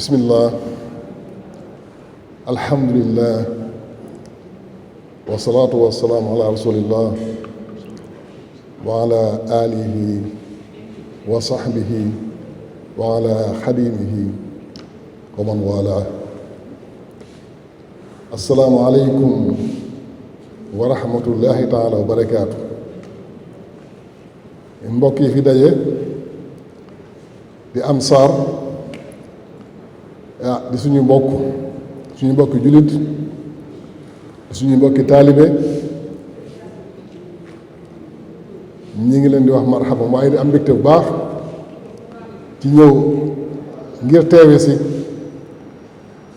bismillah alhamdulillah wasalaatu wasalaamu ala rasulillah wa ala alihi wa sahbihi wa ala xadimihi wa man wala assalaamu aleykum wa rahmatullahi taala wa barakaatu. mbokk yi fi daje di ansaar di suñu mbokki jullit di suñu mbokki taalibe ñi ngi leen di wax marhaban waaye di am mbégte bu baax ci ñëw ngir teewe si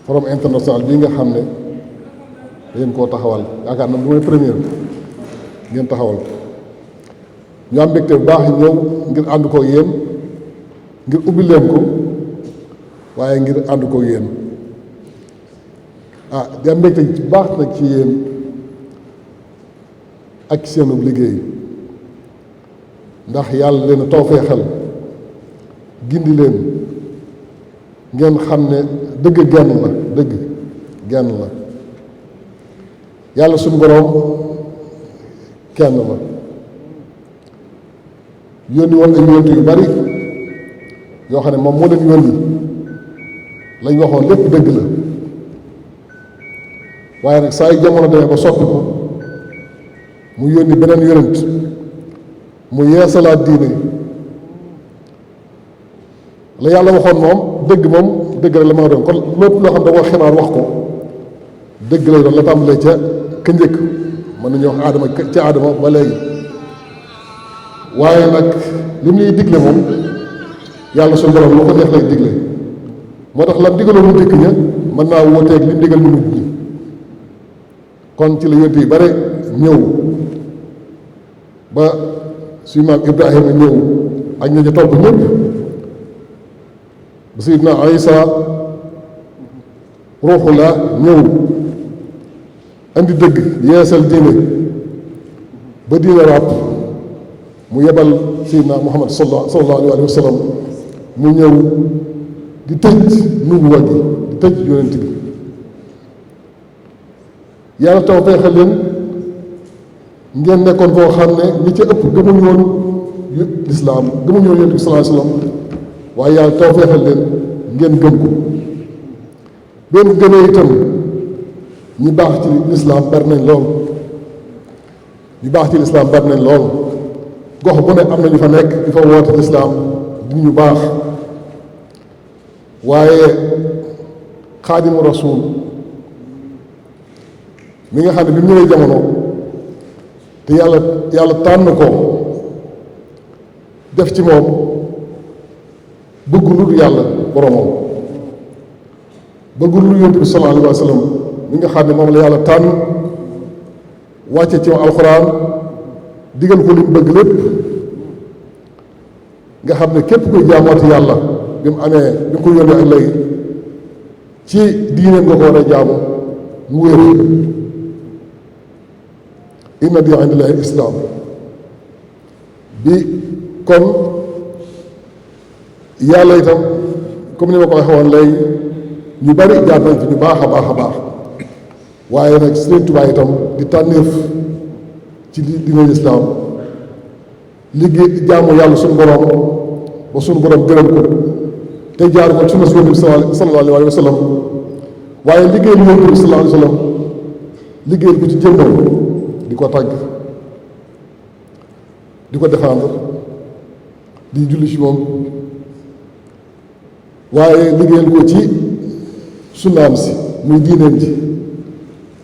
forum international bii nga xam ne ngeen koo taxawal yaakaar na bu mooy première ngeen taxawal ñu am mbégte bu baax ñëw ngir ànd ko yéen ngir ubbi leen ko waaye ngir ànd ko yéen di am mbégte bu baax nag ci yéen ak ci seenu liggéey ndax yàlla leen tawfeexal gindi leen ngeen xam ne dëgg genn la yàlla suñu boroom kenn la yónni woon ay yonent yu bari yoo xam ne moom moo leen yónni lañ waxoon lépp dëgg la waaye nag saa yu jamono demee ba soppi ko mu yónni beneen yonent mu yeesalaat diine la yàlla waxoon moom dëgg rek la ma doon kon lépp loo xam ne da ko xibaar wax ko dëgg lay doon la tàmbalee ka njëkk mën nañu wax aadama ca aadama ba léegi waaye nag li muy digle moom yàlla suñu borom lu ko neex lay digle moo tax lam digaloon mu dëkk ña mën naa wóoteeg li mu digal mu mujj ñi kon ci la yonent yi bare ñëw ba suñu maam Ibrahima ñëw ak ña ca topp ñëpp ba Sayyidina Isa ruuxullah ñëw andi dëgg yeesal diine ba diine ràpp mu yebal Sayyidina Muhammad sallallahu alayhi wa sallam mu ñëw di tëj nubuwa gi di tëj yonent bi yàlla taw feexal leen ngeen nekkoon foo xam ne ñi ci ëpp gëmuñu woon lislaam gëmuñu woon yonent bi sallallahu alayhi wa sallam waaye yàlla taw feexal leen ngeen gëm ko benn gëmee itam ñi baax ci lislaam bari nañ lool ñi baax ci lislaam bari nañ lool gox bu ne am na ñu fa nekk di fa woote lislaam di ñu baax waaye xaadimu rasuul mi nga xam ne bi mu ñëwee jamono te yàlla tànn ko def ci moom bëgg lu dul yàlla boromam bëgg lu dul yonent bi sallallahu alayhi wa sallam mi nga xam ne moom la yàlla tànn wàcce ci moom alxuraan digal ko li mu bëgg lépp nga xam ne képp kuy jaamooti yàlla bi mu amee bi mu ko yónnee ak léegi ci diine nga ko war a jaamu mu wér inna diina indallaahi islaam bi kon yàlla itam comme ni ma ko waxee woon léegi ñu bari jaar nañ fi ñu baax a baax a baax waaye nag Sëriñ Tuubaa itam di tànneef ci diine islaam liggéey jaamu yàlla suñu borom ba suñu borom gërëm ko te jaar ko sunna si Yonent bi sallallahu alayhi wa sallam waaye liggéey lu Yonent bi sallallahu alayhi wa sallam liggéey ko ci jëmmam di ko tàgg di ko défendre di julli ci moom waaye liggéeyal ko ci sunnaam si muy diineem ji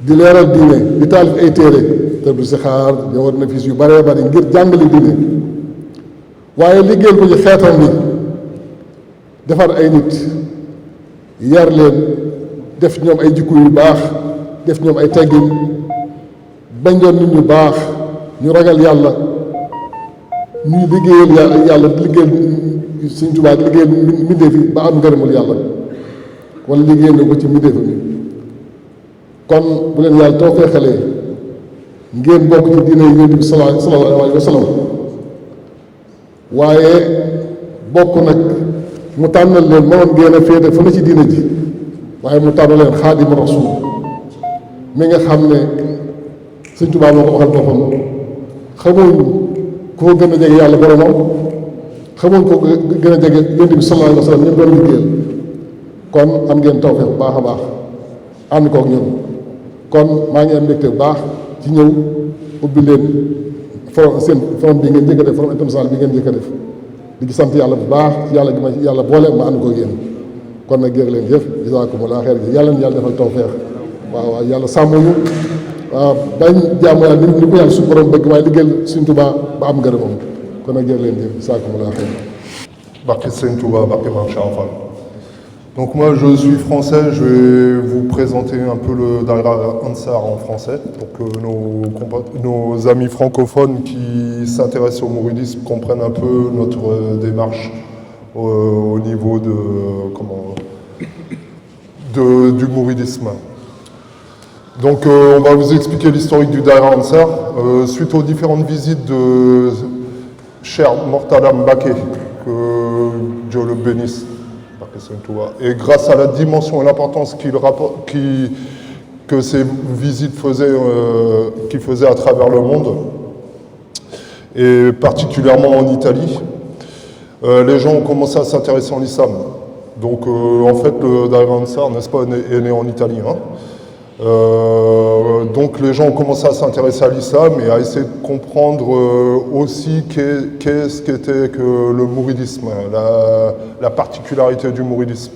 di leeral diine di taalif ay téere te du si xaar ñëwat na fiis yu baree bari ngir jàngale diine waaye liggéeyal ko ci xeetam bi defar ay nit yar leen def ñoom ay jikko yu baax def ñoom ay teggin bañ doon nit ñu baax ñu ragal yàlla ñuy liggéeyal yàlla liggéeyal Sëriñ Tuubaa liggéeyal mbindeef yi ba am ngërëmul yàlla wala liggéeyal na ko ci mbindeef mi kon bu leen yàlla too feexalee ngeen bokk ci diine Yonent bi sallallahu alayhi wa sallam waaye bokk nag mu tànnal leen mënoon ngeen a féete fu ne ci diine ji waaye mu tànnal leen Xaadimu Rasuul mi nga xam ne Sëriñ Tuubaa moo ko waxal boppam xamuñ ku ko gën a jege yàlla boromam xamuñ ko gën a jege Yonent bi sallallahu alayhi wa sallam ñëpp doon liggéeyal kon am ngeen tawfeex bu baax a baax ànd kook ñun kon maa ngi am mbégte bu baax ci ñëw ubbi leen forum bi ngeen njëkk a def forum international bi ngeen njëkk a def di ci sant yàlla bu baax ci yàlla gi ma yàlla boole ma ànd kook yéen kon nag jërë leen jëf jazaakumullaahu xayr gi yàlla na yàlla defal tawfeex waaw yàlla sàmm ñu waaw bañ jaamu yàlla ni ko yàlla suñu borom bëgg waaye liggéeyal Sëriñ Tuubaa ba am ngërëmam kon nag jërë leen jëf jazaakumullaahu xayr. Barke Sëriñ Tuubaa, barke Maam Cheikh Fall. Donc moi je suis français, je vais vous présenter un peu le Daïra Ansar en français pour que nos amis francophones qui s'intéressent au mouridisme comprennent un peu notre démarche au niveau du mouridisme. Donc on va vous expliquer l'historique du Daïra Ansar suite aux différentes visites de Cheikh Mortada Mbacké, que Dieu le bénisse. Et grâce à la dimension et l'importance que ces visites qu'il faisait à travers le monde, et particulièrement en Italie, les gens ont commencé à s'intéresser en islam. Donc en fait, le Daïra Ansar, n'est-ce pas, est né en Italie. Hein. Donc les gens ont commencé à s'intéresser à l'islam et à essayer de comprendre aussi qu'est-ce qu'était que le mouridisme, la particularité du mouridisme.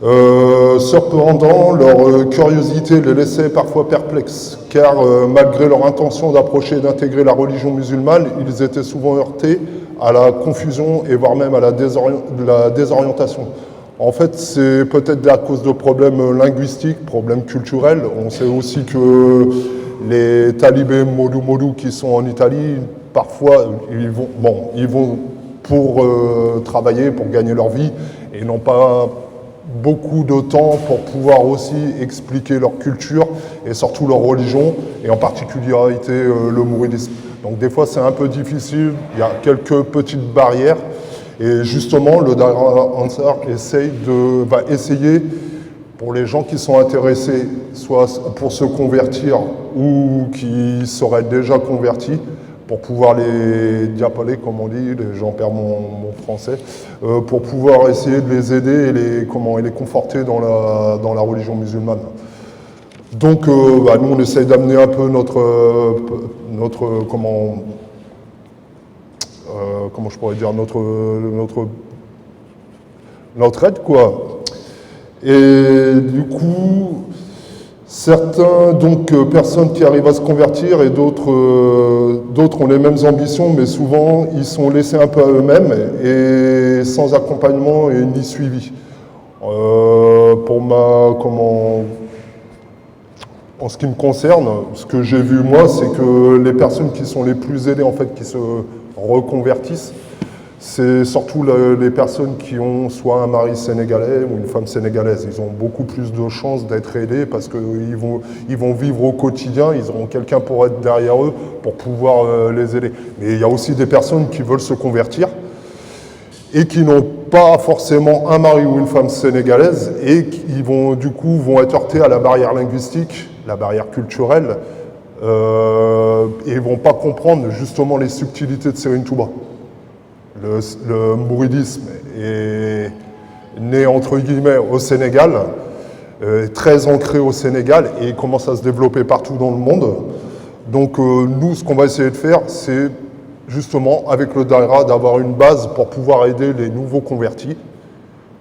Cependant, leur curiosité les laissait parfois perplexes, car malgré leur intention d'approcher et d'intégrer la religion musulmane, ils étaient souvent heurtés à la confusion et voire même à la désorientation. En fait, c'est peut-être à cause de problèmes linguistiques, problèmes culturels. On sait aussi que les talibés modou qui sont en Italie, parfois, ils vont pour travailler, pour gagner leur vie, et n'ont pas beaucoup de temps pour pouvoir aussi expliquer leur culture et surtout leur religion, et en particularité le mouridisme. Donc des fois c'est un peu difficile, il y a quelques petites barrières, et justement le Daïra Ansar va essayer pour les gens qui sont intéressés, soit pour se convertir ou qui seraient déjà convertis, pour pouvoir les diapoler, comme on dit, j'en perds mon français, pour pouvoir essayer de les aider et les conforter dans la religion musulmane. Donc, nous, on essaye d'amener un peu notre aide, quoi. Et du coup, certains, personnes qui arrivent à se convertir et d'autres ont les mêmes ambitions, mais souvent ils sont laissés un peu à eux-mêmes et sans accompagnement et ni suivi. En ce qui me concerne, ce que j'ai vu moi, c'est que les personnes qui sont les plus aidées, en fait, qui se reconvertissent, c'est surtout les personnes qui ont soit un mari sénégalais ou une femme sénégalaise. Ils ont beaucoup plus de chances d'être aidés parce qu'ils vont vivre au quotidien, ils auront quelqu'un pour être derrière eux, pour pouvoir les aider. Mais il y a aussi des personnes qui veulent se convertir et qui n'ont pas forcément un mari ou une femme sénégalaise et qui vont être heurtés à la barrière linguistique, la barrière culturelle, et ne vont pas comprendre justement les subtilités de Serigne Touba. Le mouridisme est né entre guillemets au Sénégal, très ancré au Sénégal et commence à se développer partout dans le monde. Donc nous, ce qu'on va essayer de faire, c'est justement avec le Daïra d'avoir une base pour pouvoir aider les nouveaux convertis,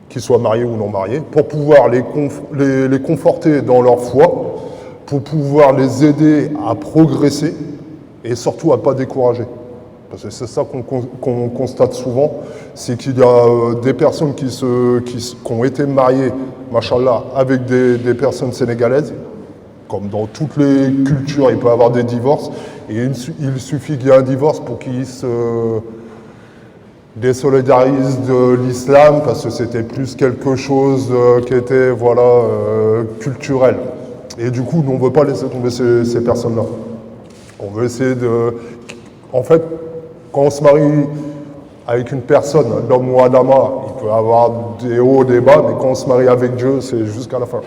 qu'ils soient mariés ou non mariés, pour pouvoir les conforter dans leur foi, pour pouvoir les aider à progresser et surtout à ne pas décourager. Parce que c'est ça qu'on constate souvent, c'est qu'il y a des personnes qui ont été mariées, machallah, avec des personnes sénégalaises. Comme dans toutes les cultures, il peut y avoir des divorces. Et il suffit qu'il y ait un divorce pour qu'ils se désolidarisent de l'islam, parce que c'était plus quelque chose qui était culturel. Et du coup, nous, on ne veut pas laisser tomber ces personnes-là. On veut essayer de... En fait, quand on se marie avec une personne, l'homme ou Adama, il peut y avoir des hauts, des bas, mais quand on se marie avec Dieu, c'est jusqu'à la fin.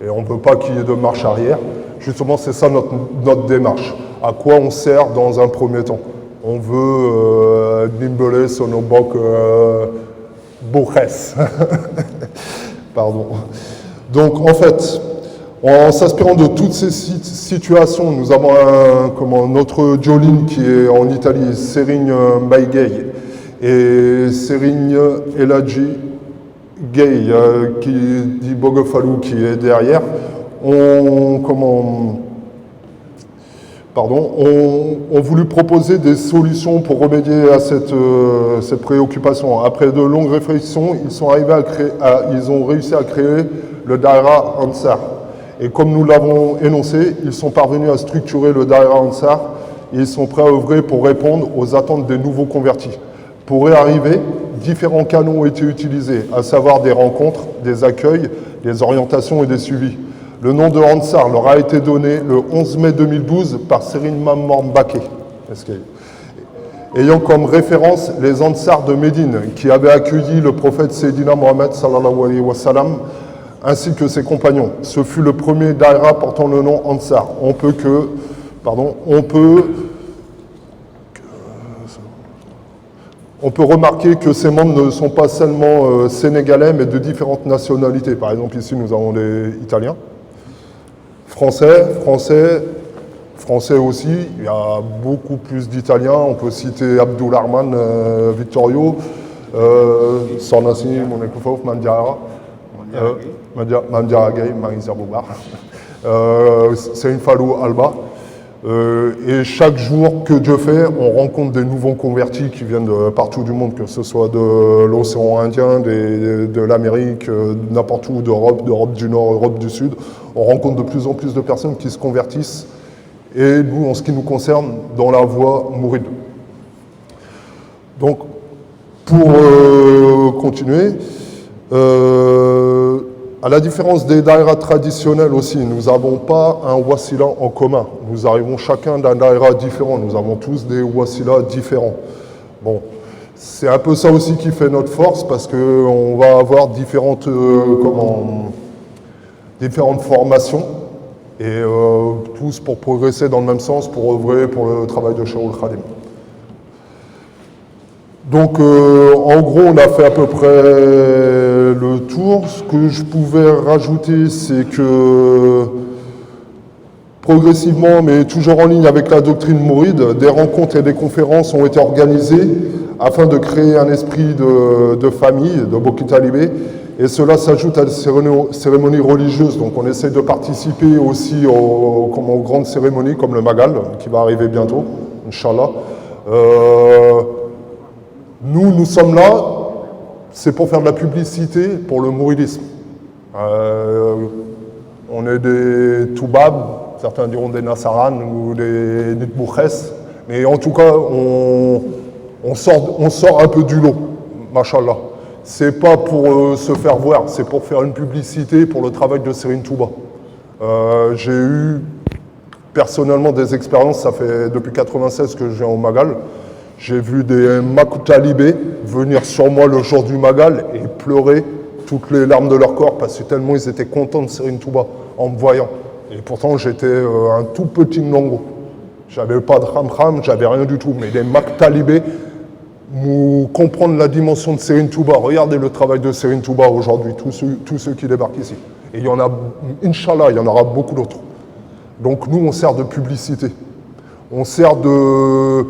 Et on ne veut pas qu'il y ait de marche arrière. Justement, c'est ça notre démarche. À quoi on sert dans un premier temps? On veut nimbeler sur nos bocs bourres. Pardon. Donc, en fait, en s'inspirant de toutes ces situations, nous avons notre Jolin qui est en Italie, Serigne Mbaye et Serigne Eladji Gay, qui dit Bogofalou, qui est derrière, ont voulu proposer des solutions pour remédier à cette préoccupation. Après de longues réflexions, ils ont réussi à créer le Daïra Ansar. Et comme nous l'avons énoncé, ils sont parvenus à structurer le Daïra Ansar et ils sont prêts à œuvrer pour répondre aux attentes des nouveaux convertis. Pour y arriver, différents canaux ont été utilisés, à savoir des rencontres, des accueils, des orientations et des suivis. Le nom de Ansar leur a été donné le 11 mai 2012 par Serigne Mamor Mbacké, ayant comme référence les Ansars de Médine qui avaient accueilli le prophète Sayyidina Mohammed sallallahu alayhi wa sallam ainsi que ses compagnons. Ce fut le premier daïra portant le nom Ansar. On peut remarquer que ces membres ne sont pas seulement sénégalais, mais de différentes nationalités. Par exemple, ici, nous avons des Italiens, Français aussi. Il y a beaucoup plus d'Italiens. On peut citer Abdul Arman Vittorio, Sornassi, Monekofof, Mandiara. Mandiaragay, Marizia Boubar. C'est une Falou Alba. Et chaque jour que Dieu fait, on rencontre des nouveaux convertis qui viennent de partout du monde, que ce soit de l'océan Indien, de l'Amérique, n'importe où, d'Europe du Nord, Europe du Sud. On rencontre de plus en plus de personnes qui se convertissent. Et nous, en ce qui nous concerne, dans la voie mouride. Donc, pour continuer, à la différence des daïras traditionnels aussi, nous n'avons pas un wasila en commun. Nous arrivons chacun d'un daïra différent. Nous avons tous des wasilas différents. Bon, c'est un peu ça aussi qui fait notre force, parce qu'on va avoir différentes formations, et tous pour progresser dans le même sens, pour œuvrer pour le travail de Cheikh Khadim. Donc, en gros, on a fait à peu près le tour. Ce que je pouvais rajouter, c'est que progressivement, mais toujours en ligne avec la doctrine mouride, des rencontres et des conférences ont été organisées afin de créer un esprit de famille, de Boki Talibé. Et cela s'ajoute à des cérémonies religieuses. Donc, on essaie de participer aussi aux grandes cérémonies comme le Magal, qui va arriver bientôt, Inch'Allah. Nous sommes là, c'est pour faire de la publicité pour le mouridisme. On est des Toubab, certains diront des Nassaran ou des Nitbouches, mais en tout cas, on sort un peu du lot, machallah. C'est pas pour se faire voir, c'est pour faire une publicité pour le travail de Serigne Touba. J'ai eu personnellement des expériences, ça fait depuis 1996 que je viens au Magal. J'ai vu des Makoutalibés venir sur moi le jour du Magal et pleurer toutes les larmes de leur corps parce que tellement ils étaient contents de Serigne Touba en me voyant. Et pourtant j'étais un tout petit Ndongo. J'avais pas de ram-ram, j'avais rien du tout. Mais les Makoutalibés, nous comprendre la dimension de Serigne Touba. Regardez le travail de Serigne Touba aujourd'hui, tous ceux qui débarquent ici. Et il y en a, Inch'Allah, il y en aura beaucoup d'autres. Donc nous, on sert de publicité. On sert de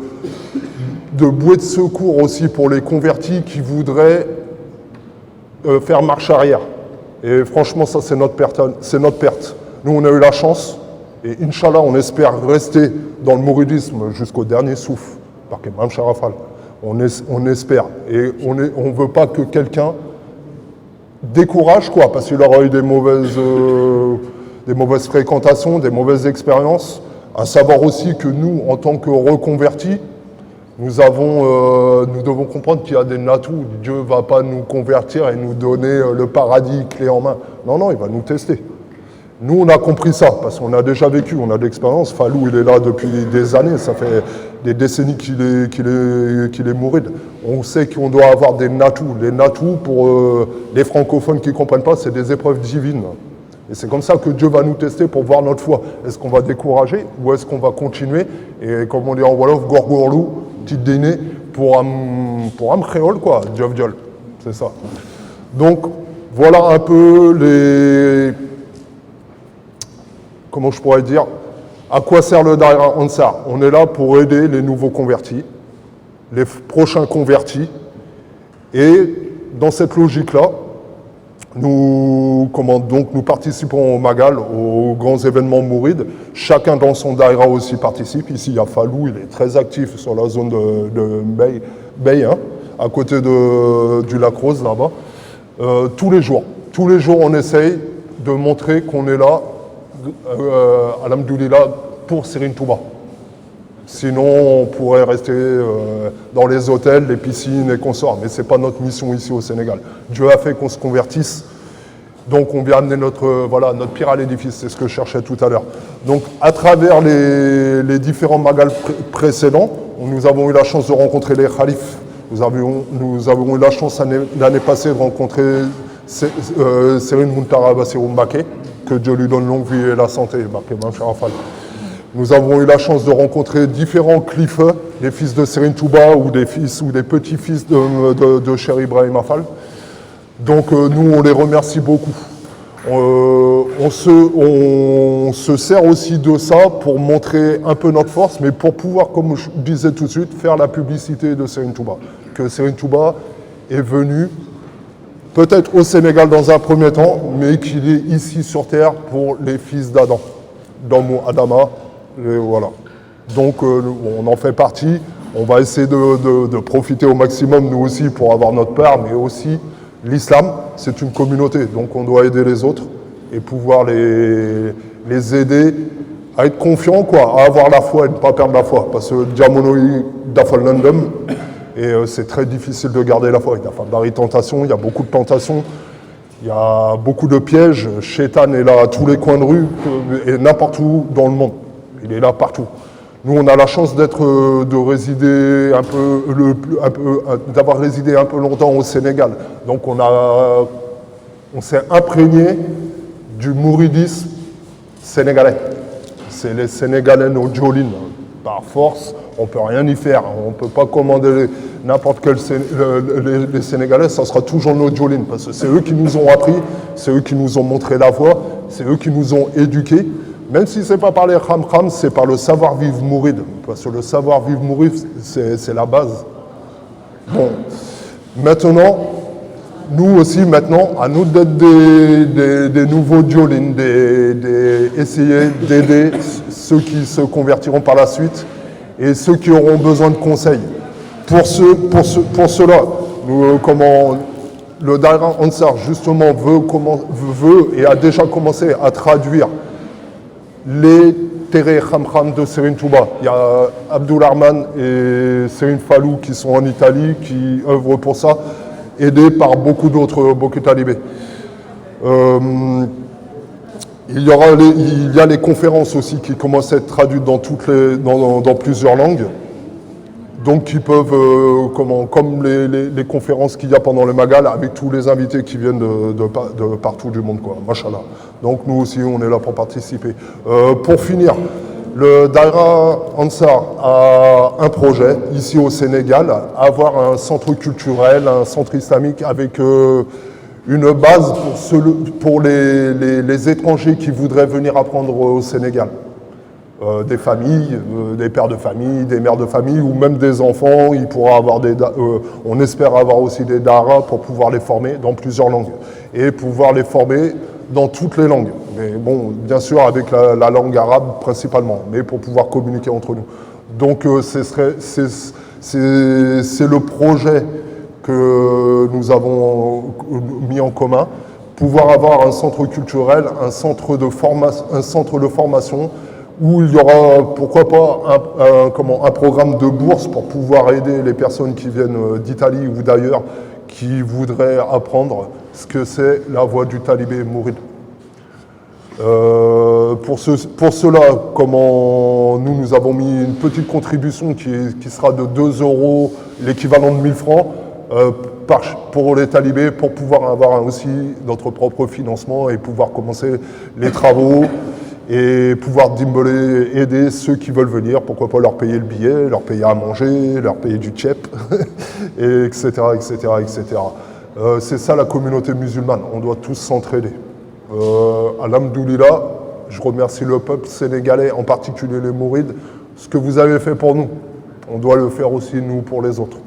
bouée de secours aussi pour les convertis qui voudraient faire marche arrière. Et franchement, ça, c'est notre perte. Nous, on a eu la chance, et Inch'Allah, on espère rester dans le mouridisme jusqu'au dernier souffle, par Imam Sharafal. On espère. Et on ne veut pas que quelqu'un décourage, quoi, parce qu'il aura eu des mauvaises fréquentations, des mauvaises expériences. À savoir aussi que nous, en tant que reconvertis, nous devons comprendre qu'il y a des natous. Dieu ne va pas nous convertir et nous donner le paradis clé en main. Non, il va nous tester. Nous, on a compris ça, parce qu'on a déjà vécu, on a de l'expérience. Falou, il est là depuis des années, ça fait des décennies qu'il est mouride. On sait qu'on doit avoir des natous. Les natous, pour les francophones qui ne comprennent pas, c'est des épreuves divines. Et c'est comme ça que Dieu va nous tester pour voir notre foi. Est-ce qu'on va décourager ou est-ce qu'on va continuer? Et comme on dit en Wolof, Gorgorlou, petit déné, pour un créole, quoi, Dieu viol. C'est ça. Donc, voilà un peu les... Comment je pourrais dire? À quoi sert le Daïra Ansar? On est là pour aider les nouveaux convertis, les prochains convertis. Et dans cette logique-là, nous participons au Magal, aux grands événements mourides. Chacun dans son daïra aussi participe. Ici, il y a Falou, il est très actif sur la zone de Bay, hein, à côté du lac Rose, là-bas. Tous les jours, on essaye de montrer qu'on est là, alhamdoulilah, pour Serigne Touba. Sinon, on pourrait rester dans les hôtels, les piscines et consorts. Mais ce n'est pas notre mission ici au Sénégal. Dieu a fait qu'on se convertisse. Donc, on vient amener notre pierre à l'édifice. C'est ce que je cherchais tout à l'heure. Donc, à travers les différents magals précédents, nous avons eu la chance de rencontrer les khalifs. Nous avons eu la chance l'année passée de rencontrer Serigne Muntara Bassirou Mbacké, que Dieu lui donne longue vie et la santé. Nous avons eu la chance de rencontrer différents cliffes, les fils de Serigne Touba ou des petits-fils de Cheikh Ibrahim Fall. Donc nous, on les remercie beaucoup. On se sert aussi de ça pour montrer un peu notre force, mais pour pouvoir, comme je disais tout de suite, faire la publicité de Serigne Touba. Que Serigne Touba est venu peut-être au Sénégal dans un premier temps, mais qu'il est ici sur terre pour les fils d'Adam, d'Homo Adama, et voilà. Donc on en fait partie, on va essayer de profiter au maximum nous aussi pour avoir notre part, mais aussi l'islam, c'est une communauté, donc on doit aider les autres et pouvoir les aider à être confiants, quoi, à avoir la foi et ne pas perdre la foi, parce que Diamonoi Dafal London, et c'est très difficile de garder la foi. Il y a des tentations, il y a beaucoup de tentations, il y a beaucoup de pièges. Shaitan est là à tous les coins de rue et n'importe où dans le monde. Il est là partout. Nous, on a la chance de résider d'avoir résidé un peu longtemps au Sénégal. Donc on s'est imprégné du mouridisme sénégalais. C'est les Sénégalais nos Jolines. Par force, on ne peut rien y faire. On ne peut pas commander n'importe quel les Sénégalais, ça sera toujours nos Jolines, parce que c'est eux qui nous ont appris, c'est eux qui nous ont montré la voie, c'est eux qui nous ont éduqués. Même si ce n'est pas par les kham-kham, c'est par le savoir-vivre mouride. Parce que le savoir-vivre mouride, c'est la base. Bon, maintenant, nous aussi, maintenant, à nous d'être des nouveaux Jolines, essayer d'aider ceux qui se convertiront par la suite et ceux qui auront besoin de conseils. Pour cela, le Daïra Ansar, justement, veut et a déjà commencé à traduire les Tere Khamkham de Serigne Touba. Il y a Abdul Arman et Serigne Fallou qui sont en Italie, qui œuvrent pour ça, aidés par beaucoup d'autres talibés. Il y a les conférences aussi qui commencent à être traduites dans plusieurs langues. Donc qui peuvent, comme les conférences qu'il y a pendant le Magal, avec tous les invités qui viennent de partout du monde, quoi. Machallah. Donc nous aussi, on est là pour participer. Pour finir, le Daïra Ansar a un projet, ici au Sénégal, avoir un centre culturel, un centre islamique avec une base pour les étrangers qui voudraient venir apprendre au Sénégal. Des familles, des pères de famille, des mères de famille ou même des enfants. Il pourra avoir on espère avoir aussi des daras pour pouvoir les former dans plusieurs langues et pouvoir les former dans toutes les langues. Mais bon, bien sûr avec la langue arabe principalement, mais pour pouvoir communiquer entre nous. Donc c'est le projet que nous avons mis en commun, pouvoir avoir un centre culturel, un centre de formation où il y aura, pourquoi pas, un programme de bourse pour pouvoir aider les personnes qui viennent d'Italie ou d'ailleurs, qui voudraient apprendre ce que c'est la voie du talibé mouride. Pour cela, nous avons mis une petite contribution qui sera de 2 €, l'équivalent de 1000 francs, pour les talibés, pour pouvoir avoir aussi notre propre financement et pouvoir commencer les travaux et pouvoir aider ceux qui veulent venir, pourquoi pas leur payer le billet, leur payer à manger, leur payer du tchèp, etc., etc., etc. C'est ça la communauté musulmane, on doit tous s'entraider. Alhamdoulilah, je remercie le peuple sénégalais, en particulier les mourides, ce que vous avez fait pour nous. On doit le faire aussi nous pour les autres.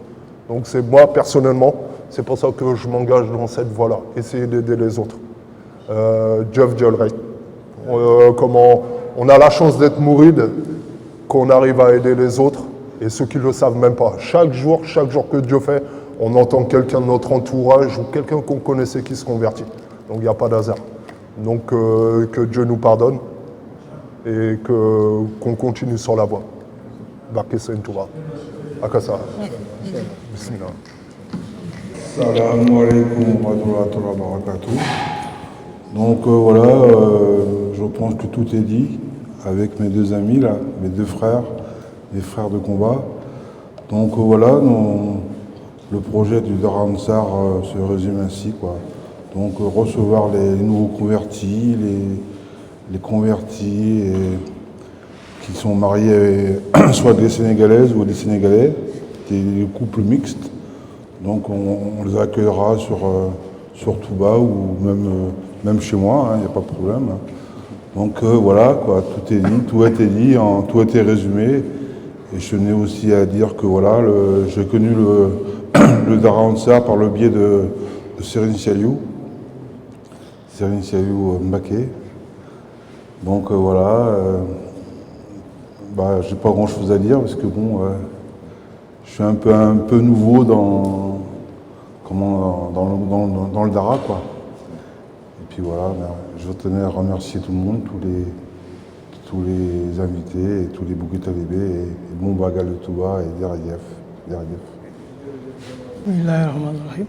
Donc c'est moi personnellement, c'est pour ça que je m'engage dans cette voie-là, essayer d'aider les autres. Jeff Diolrey. On a la chance d'être mouride, qu'on arrive à aider les autres et ceux qui ne le savent même pas. Chaque jour que Dieu fait, on entend quelqu'un de notre entourage ou quelqu'un qu'on connaissait qui se convertit. Donc il n'y a pas d'hasard. Donc que Dieu nous pardonne et qu'on continue sur la voie. Barke Serigne Touba. Akasa. Bismillah. Salam alaikum wa rahmatullahi wa barakatuh. Donc voilà, je pense que tout est dit avec mes 2 amis là, mes 2 frères, mes frères de combat. Donc voilà, le projet du Daïra Ansar se résume ainsi, quoi. Donc recevoir les nouveaux convertis, les convertis qui sont mariés soit des Sénégalaises ou des Sénégalais, des couples mixtes. Donc on les accueillera sur Touba ou même chez moi, il n'y a pas de problème. Donc voilà, quoi, tout est dit, tout a été dit, tout a été résumé. Et je tenais aussi à dire que voilà, j'ai connu le Daïra Ansar par le biais Serigne Saliou Mbacké. Donc voilà, j'ai pas grand chose à dire parce que bon, je suis un peu nouveau dans le Dara, quoi. Et puis voilà, je tenais à remercier tout le monde, tous les invités, et tous les Bouguet Talibé, et bon Bagal Touba et Deradief. Bismillahirrahmanirrahim.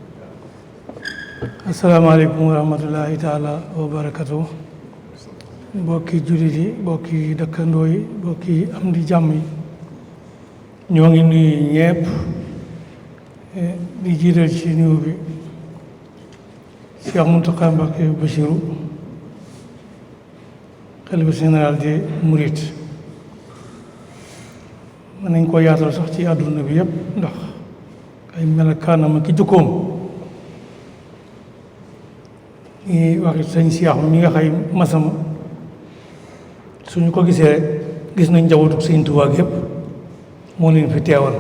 Assalamu alaikum wa rahmatullahi ta'ala wa barakatuh. Mbokki jullit yi, mbokki dëkkandoo yi, mbokki am di jàmm yi, ñoo ngi nuyu ñépp di jiital ci nuyu bi Cheikh Mountakha Mbacké Bachirou, xalifa général des Mourides. mën nañ ko yaatal sax ci àdduna bi yépp ndax ay melakaanam ki jukkoom ñi waxi sëñ Cheikh mi nga xay masam suñu ko gisee rek gis nañ njabootu Sëñ Tuubaa yépp moo leen fi teewal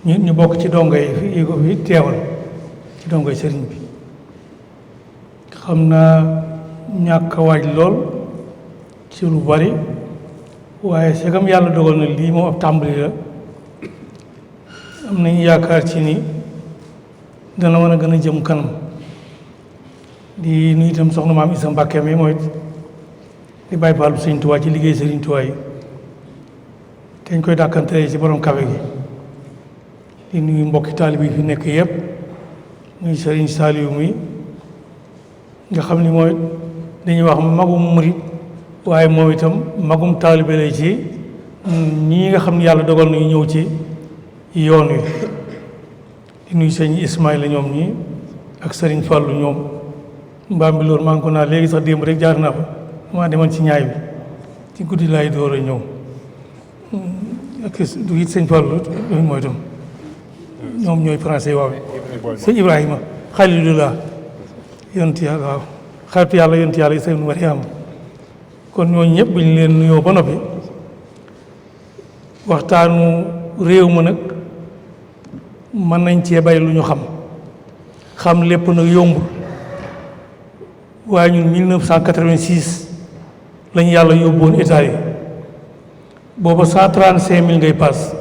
ñu bokk ci dongo yi ko fi teewal ci dongo yi sëriñ bi xam naa ñàkk a waaj lool ci lu bari waaye segam yàlla dogal na lii moom ab tàmbali la am nañu yaakaar ci ni dana mën a gën a jëm kanam di nuyu itam soxna maam Isa Mbàkke mi mooy di bàyyi baalu Sëñ Tuubaa ci liggéey Sëriñ Tuubaa yi te ñu koy dàkkantere ci borom kafe gi di nuyu mbokki taalib yi fi nekk yëpp muy Sëriñ Saaliw mi nga xam ni mooy dañuy wax magum murit waaye moom itam magum taalibe lay ci ñii nga xam ne yàlla dogal nañu ñëw ci yoon wi di nuyu sëñ Ismaïla ñoom ñii ak Sëriñ Fàllu ñoom mbaam bi loolu maa ngi ko naa léegi sax démb rek jaar naa fa maa demoon ci ñaay bi ci guddi laay door a ñëw ak du it sëñ Fàllu mooy itam ñoom ñooy français waaw sëñ Ibrahima Xalilullah yonent yàlla waaw xaritu yàlla yonent yàlla Isa ibnu Maryam kon ñooñu ñëpp bu ñu leen nuyoo ba noppi waxtaanu réew ma nag mën nañ cee bay lu ñu xam lépp nag yombul waaye ñun 1986 lañu yàlla yóbboon Italie booba 135 000 ngay paas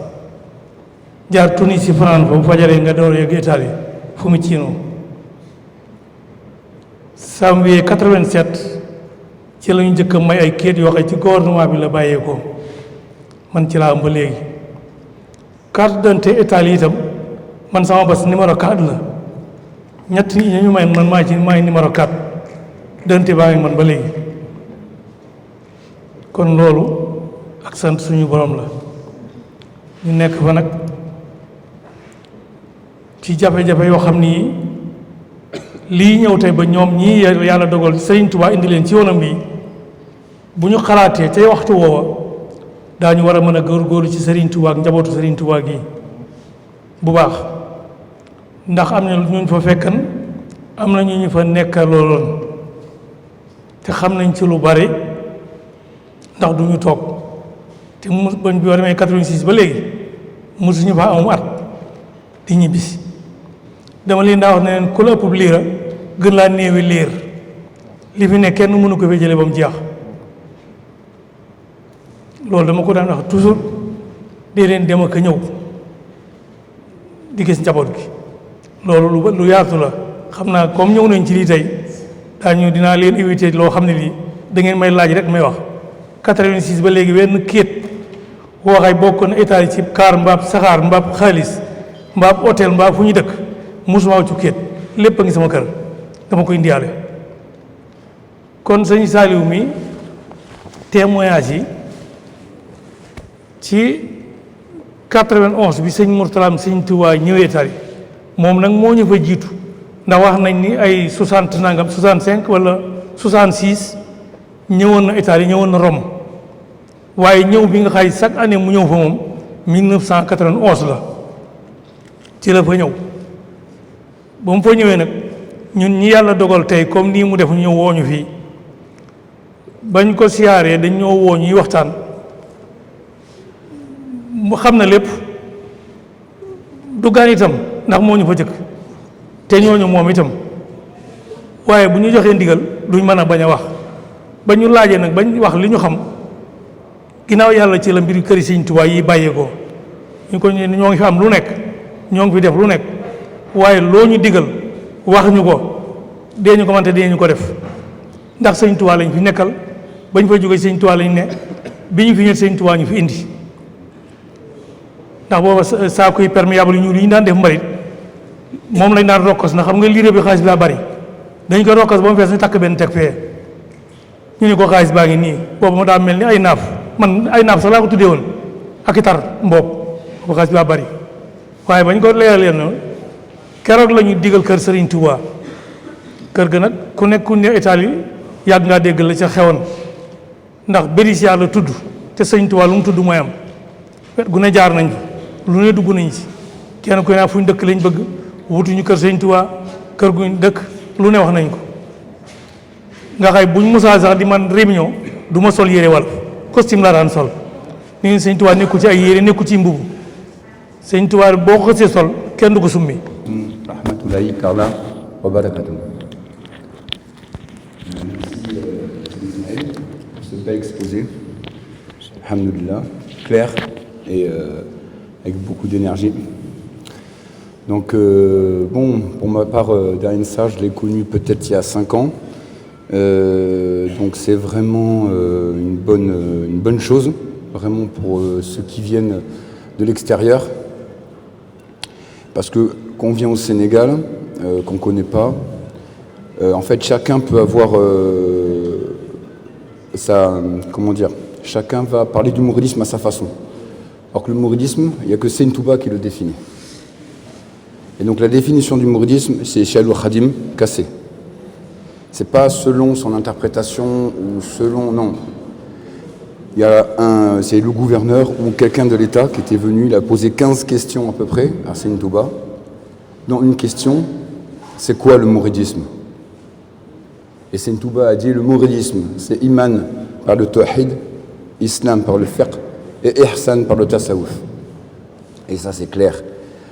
jaar Tunisie fanaan fa bu fajaree nga door yegg Italie fu mu ciinoo janvier 87 ci la ñu njëkk a may ay kayit yoo xam ci gouvernement bi la bàyyeekoo man ci laa am ba léegi carte d'identité Italie itam man sama bas numéro 4 la ñett ñi ñu may man maay numéro 4 d'identité baa ngi man ba léegi kon loolu ak sant suñu borom la ñu nekk fa nag ci jafe-jafe yoo xam ni lii ñëw tey ba ñoom ñii yàlla dogal Sëriñ Tuubaa indi leen ci yoonam bi bu ñu xalaatee tey waxtu woowa daañu war a mën a góorgóorlu ci Sëriñ Tuubaa ak njabootu Sëriñ Tuubaa gi bu baax ndax am na ñu fa fekkan am na ñu fa nekkaloon te xam nañ ci lu bari ndax du ñu toog te bañ bi war demee 86 ba léegi mosuñu fa amum at di ñibbisi dama leen daa wax ne leen ku la ëpp liira gën laa néewi liir li fi ne kenn mënu ko fi jële ba mu jeex loolu dama ko daan wax toujours dee leen dem ak a ñëw di gis njaboot gi loolu lu yaatu la xam naa comme ñëw nañ ci lii tey dinaa leen invité loo xam ne lii da ngeen may laaj rek may wax 86 ba léegi wenn kéet waxay bokk na état yi ci kaar mbaab saxaar mbaab xaalis mbaab hôtel mbaab fu ñu dëkk musuma ci kéet lépp a ngi sama kër dama koy indiwaale kon sëñ Saliou mi témoignage yi ci 91 bi sëñ Mourtala sëñ Touba ñëwee Italie moom nag moo ñu fa jiitu ndax wax nañ ni ay 60 nangam 65 wala 66 ñëwoon na Italie ñëwoon na Rome waaye ñëw bi nga xay chaque année mu ñëw fa moom 1991 la ci la fa ñëw ba mu fa ñëwee nag ñun ñi yàlla dogal tey comme nii mu def ñu ñëw wooñu fii bañ ko siyaaree dañ ñoo woo ñuy waxtaan mu xam na lépp du gaan itam ndax moo ñu fa jëkk te ñooñu moom itam waaye bu ñu joxee ndigal duñ mën a bañ a wax ba ñu laajee nag bañ wax li ñu xam ginnaaw yàlla ci la mbiri këri Sëñ Tuubaa yi bàyyeekoo ñu ko ñoo ngi fi am lu nekk ñoo ngi fi def lu nekk waaye loo ñu digal wax ñu ko dee ñu ko mante dee ñu ko def ndax Sëñ Tuubaa lañ fi nekkal bañ fa jógee Sëñ Tuubaa lañ ne bi ñu fi ñëw Sëñ Tuubaa ñu fi indi ndax booba saako yi perméable yu ñuul yi ñu daan def mbalit moom lañ daan rokkos na xam nga liire bi xaalis bi laa bari dañ ko rokkos ba mu fees ñu takk benn teg fee ñu ne ko xaalis baa ngi nii boobu ma daa mel ni ay naaf man ay naaf sax laa ko tuddee woon ak i tar mboob boobu xaalis bi laa bari waaye bañ ko leeralee noonu keroog la ñu digal kër Serigne Touba kër ga nag ku nekk ku ne Italie yàgg ngaa dégg la ca xewoon ndax Bérésia la tudd te Serigne Touba lu mu tudd mooy am wet gu ne jaar nañ lu ne dugg nañ ci kenn ku ne fu ñu dëkk lañ bëgg wutuñu kër Serigne Touba kër guñ dëkk lu ne wax nañ ko nga xay buñ musaa sax di man réunion du ma sol yére wala costume laa daan sol ni ngeen Sëñ Tuubaa nekku ci ay yére nekku ci mbubu Sëñ Tuubaa boo ko xësee sol kenn du ko summi. rahmatullahi taala wa barakatuh. Merci pour ce bel exposé. Alhamdulillah, clair et avec beaucoup d'énergie. Donc, bon, pour ma part, Darin Sarr, je l'ai connu peut-être il y a 5 ans. Donc, c'est vraiment une bonne chose, vraiment pour ceux qui viennent de l'extérieur. Parce que quand on vient au Sénégal, qu'on ne connaît pas, en fait, chacun peut avoir chacun va parler du mouridisme à sa façon. Alors que le mouridisme, il n'y a que Sëñ Touba qui le définit. Et donc la définition du mouridisme, c'est Cheikh Al Khadim cassé. C'est pas selon son interprétation ou selon... Non. C'est le gouverneur ou quelqu'un de l'État qui était venu, il a posé 15 questions à peu près à Sëñ Touba. Dont une question, c'est quoi le mouridisme? Et Sëñ Touba a dit le mouridisme, c'est iman par le tawhid, islam par le fiqh et ihsan par le tasawwuf. Et ça c'est clair.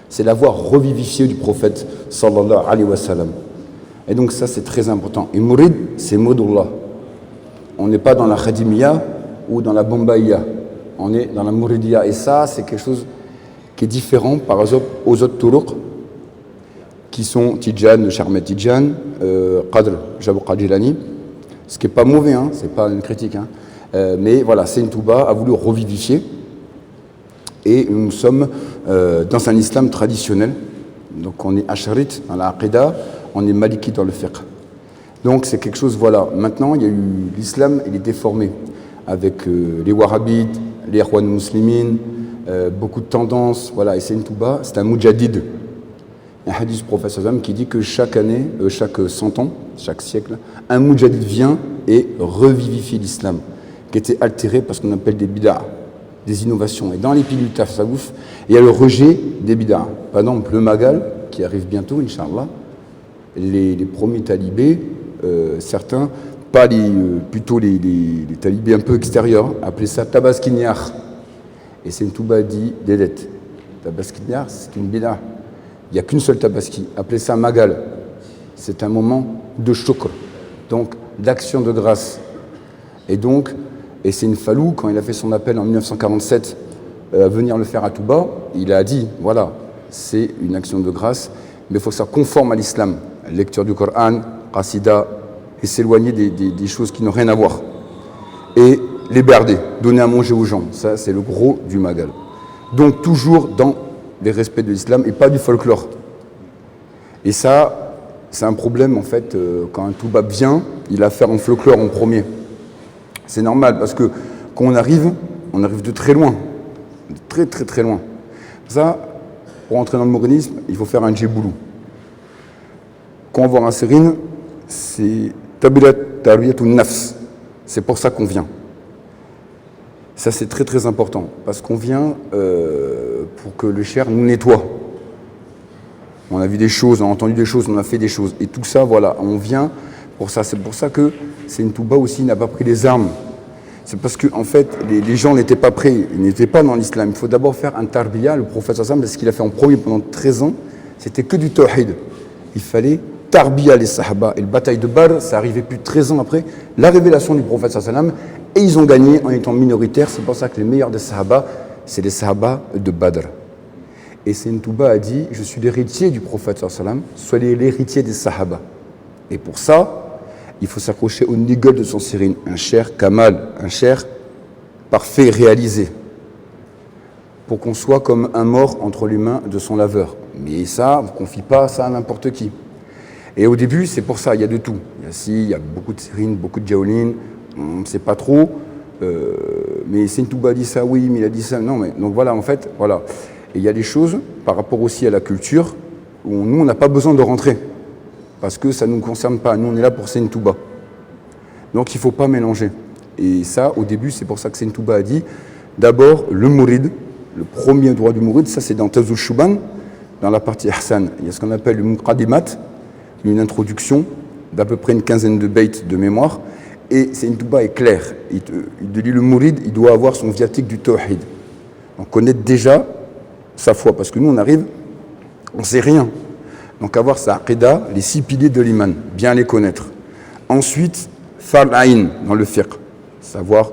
C'est la voie revivifiée du prophète sallallahu alayhi wa sallam. Et donc ça c'est très important. Et mourid, c'est Mouridullah. On n'est pas dans la Khadimiyya ou dans la Bombaïya. On est dans la Mouridiyya. Et ça c'est quelque chose qui est différent par exemple aux autres turuq qui sont Tidjan, Charmet Tidjan, Qadr, Jabou Qadjilani. Ce qui n'est pas mauvais, hein, c'est pas une critique. Hein. Mais voilà, Sëñ Touba a voulu revivifier. Et nous sommes dans un islam traditionnel. Donc on est Asharite dans la Aqidah, on est Maliki dans le fiqh. Donc c'est quelque chose, voilà. Maintenant, il y a eu l'islam, il est déformé. Avec les Wahhabites, les Ikhwan Muslimin, beaucoup de tendances. Voilà. Et Sëñ Touba, c'est un Mujadid. Il y a un hadith du prophète qui dit que chaque année, chaque 100 ans, chaque siècle, un Mujadid vient et revivifie l'islam, qui était altéré par ce qu'on appelle des bid'ah, des innovations. Et dans les pilules tasawwuf, il y a le rejet des bid'ah. Par exemple, le Magal, qui arrive bientôt, Inch'Allah, les premiers talibés, certains, pas plutôt les talibés un peu extérieurs, appelaient ça Tabaskinyar. Et Sëñ Touba dit des dettes. Tabaskinyar, c'est une bid'ah. Il n'y a qu'une seule tabaski. Appelez ça Magal. C'est un moment de shukr, donc d'action de grâce. Et c'est une Fallou, quand il a fait son appel en 1947 à venir le faire à Touba, il a dit, voilà, c'est une action de grâce, mais il faut que ça conforme à l'islam. Lecture du Coran, qasida, et s'éloigner des choses qui n'ont rien à voir. Et les berder, donner à manger aux gens, ça c'est le gros du Magal. Donc toujours dans les respects de l'islam et pas du folklore. Et ça, c'est un problème en fait, quand un Toubab vient, il a affaire en folklore en premier. C'est normal parce que quand on arrive de très loin, de très très très loin. Ça, pour entrer dans le mouridisme, il faut faire un djiboulou. Quand on va en Sérine, c'est tabilat tarbiyatul nafs. C'est pour ça qu'on vient. Ça, c'est très très important, parce qu'on vient pour que le cher nous nettoie. On a vu des choses, on a entendu des choses, on a fait des choses. Et tout ça, voilà, on vient pour ça. C'est pour ça que Sëñ Touba aussi n'a pas pris les armes. C'est parce que, en fait, les gens n'étaient pas prêts, ils n'étaient pas dans l'islam. Il faut d'abord faire un tarbiya, le prophète sallam, ce qu'il a fait en premier pendant 13 ans, c'était que du tawhid. il fallait tarbiya les sahaba. Et la bataille de Badr, ça arrivait plus de 13 ans après la révélation du prophète sallam, et ils ont gagné en étant minoritaires. C'est pour ça que les meilleurs des sahaba, c'est les sahaba de Badr. Et Sayyidina Touba a dit, je suis l'héritier du prophète sallam, soyez l'héritier des sahaba. Et pour ça, il faut s'accrocher au nigel de son sirine, un cher kamal, un cher parfait, réalisé, pour qu'on soit comme un mort entre les mains de son laveur. Mais ça, on ne confie pas ça à n'importe qui. Et au début, c'est pour ça, il y a de tout. Il y a beaucoup de sirine, beaucoup de jaoline, on ne sait pas trop. Mais Sayyidina Touba a dit ça, oui, mais il a dit ça, non. Mais, donc voilà, en fait, voilà. Et il y a des choses, par rapport aussi à la culture, où nous, on n'a pas besoin de rentrer. Parce que ça ne nous concerne pas. Nous, on est là pour Sayyidina Touba. Donc il ne faut pas mélanger. Et ça, au début, c'est pour ça que Sayyidina Touba a dit, d'abord, le mourid, le premier droit du mourid, ça c'est dans Tazul Shuban, dans la partie Ihsan. Il y a ce qu'on appelle le Muqaddimat, une introduction d'à peu près une quinzaine de baits de mémoire. Et Sayyidina Touba est clair. Il dit le mourid, il doit avoir son viatique du tawhid. Donc connaître déjà sa foi, parce que nous, on arrive, on ne sait rien. Donc avoir sa aqidah, les 6 piliers de l'iman, bien les connaître. Ensuite, far'ain dans le fiqh, savoir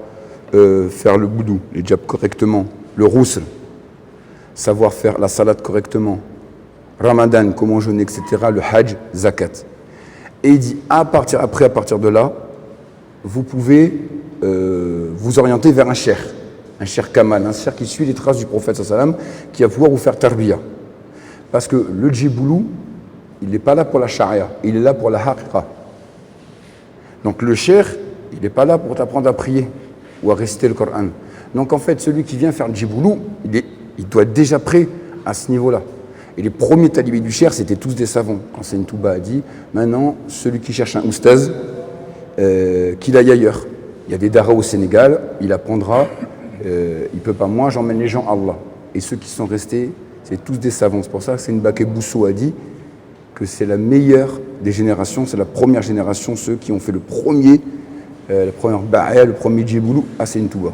faire le boudou, les djabs correctement, le rousl, savoir faire la salade correctement, ramadan, comment jeûner, etc., le hajj, zakat. Et il dit, à partir de là, vous pouvez vous orienter vers un cher kamal, un cher qui suit les traces du prophète sallam, qui va pouvoir vous faire tarbiya. Parce que le djiboulou, il n'est pas là pour la charia, il est là pour la haqiqa. Donc le cher, il n'est pas là pour t'apprendre à prier ou à réciter le Coran. Donc en fait, celui qui vient faire le djiboulou, il doit être déjà prêt à ce niveau-là. Et les premiers talibés du cher, c'était tous des savants. Quand Sayyidina Touba a dit, maintenant, celui qui cherche un oustaz, qu'il aille ailleurs. Il y a des daras au Sénégal, il apprendra, il ne peut pas. Moi, j'emmène les gens à Allah. Et ceux qui sont restés, c'est tous des savants. C'est pour ça que Sayyidina Baké Bousso a dit que c'est la meilleure des générations, c'est la première génération, ceux qui ont fait la première ba'aya, le premier djiboulou à Sayyidina Touba.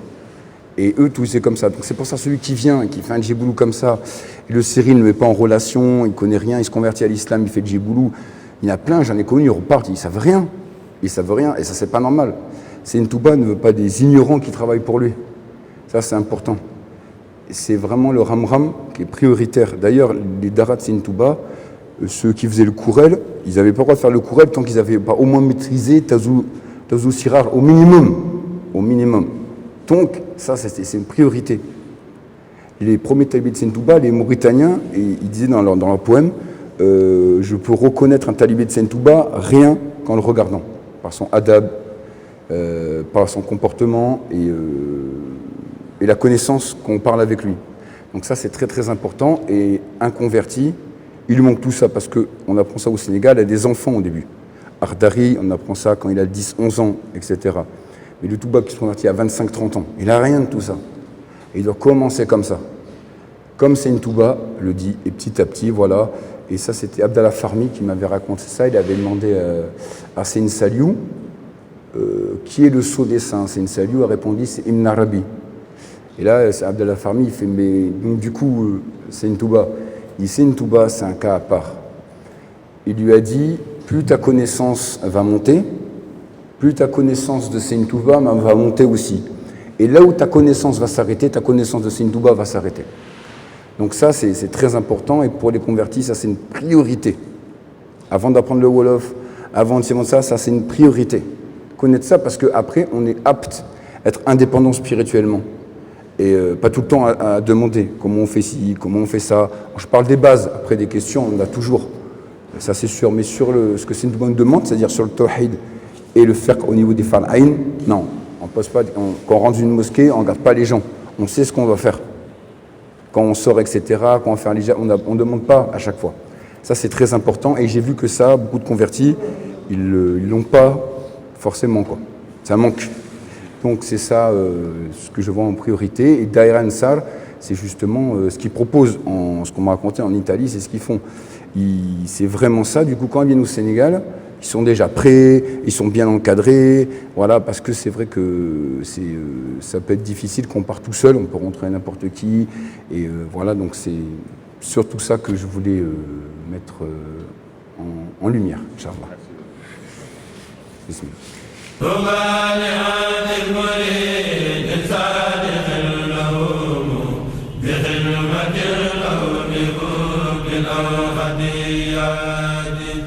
Et eux, tous, c'est comme ça. Donc c'est pour ça celui qui vient et qui fait un djiboulou comme ça, et le série ne met pas en relation, il ne connaît rien, il se convertit à l'islam, il fait le djiboulou. Il y en a plein, j'en ai connu, ils repartent, ils ne savent rien. Ils ne savent rien, et ça, c'est pas normal. Sayyidina Touba ne veut pas des ignorants qui travaillent pour lui. Ça, c'est important. C'est vraiment le ramram qui est prioritaire. D'ailleurs, les darats de Sayyidina Touba, ceux qui faisaient le kourel, ils n'avaient pas le droit de faire le kourel tant qu'ils n'avaient pas au moins maîtrisé Tazou Sirar, au minimum. Au minimum. Donc, ça, c'est une priorité. Les premiers talibés de Sayyidina Touba, les Mauritaniens, ils disaient dans leur poème, je peux reconnaître un talibé de Sayyidina Touba rien qu'en le regardant, par son adab, par son comportement et la connaissance qu'on parle avec lui. Donc ça, c'est très très important. Et un converti, il lui manque tout ça parce qu'on apprend ça au Sénégal à des enfants au début. Ardari, on apprend ça quand il a 10, 11 ans, etc. Mais le Touba qui se convertit à 25, 30 ans, il n'a rien de tout ça. Et il doit commencer comme ça. Comme Sayyidina Touba le dit, et petit à petit, voilà. Et ça, c'était Abdallah Farmi qui m'avait raconté ça. Il avait demandé à Sayyidina Saliou, qui est le sceau des saints. Sayyidina Saliou a répondu, c'est Ibn Arabi. Et là, Abdallah Farmi, il fait, mais donc du coup, Sayyidina Touba, il dit, Sayyidina Touba, c'est un cas à part. Il lui a dit, plus ta connaissance va monter, plus ta connaissance de Sayyidina Touba va monter aussi. Et là où ta connaissance va s'arrêter, ta connaissance de Sayyidina Touba va s'arrêter. Donc ça, c'est très important, et pour les convertis, ça c'est une priorité. Avant d'apprendre le Wolof, avant de faire ça, c'est une priorité. Connaître ça parce qu'après, on est apte à être indépendant spirituellement. Et pas tout le temps à demander comment on fait ci, comment on fait ça. Je parle des bases, après des questions, on en a toujours. Ça c'est sûr, mais sur ce que c'est une bonne demande, c'est-à-dire sur le tawhid et le fiqh au niveau des far'ain, non. On pose pas, quand on rentre dans une mosquée, on ne regarde pas les gens. On sait ce qu'on va faire. Quand on sort, etc., quand on fait un lija, on ne demande pas à chaque fois. Ça, c'est très important. Et j'ai vu que ça, beaucoup de convertis, ils ne l'ont pas forcément, quoi. Ça manque. Donc, c'est ça ce que je vois en priorité. Et Daïra Ansar, c'est justement ce qu'ils proposent, ce qu'on m'a raconté en Italie, c'est ce qu'ils font. C'est vraiment ça. Du coup, quand ils viennent au Sénégal, ils sont déjà prêts, ils sont bien encadrés, voilà, parce que c'est vrai que ça peut être difficile qu'on part tout seul, on peut rentrer à n'importe qui, et voilà, donc c'est surtout ça que je voulais mettre en lumière, Inch'Allah. Bismillah.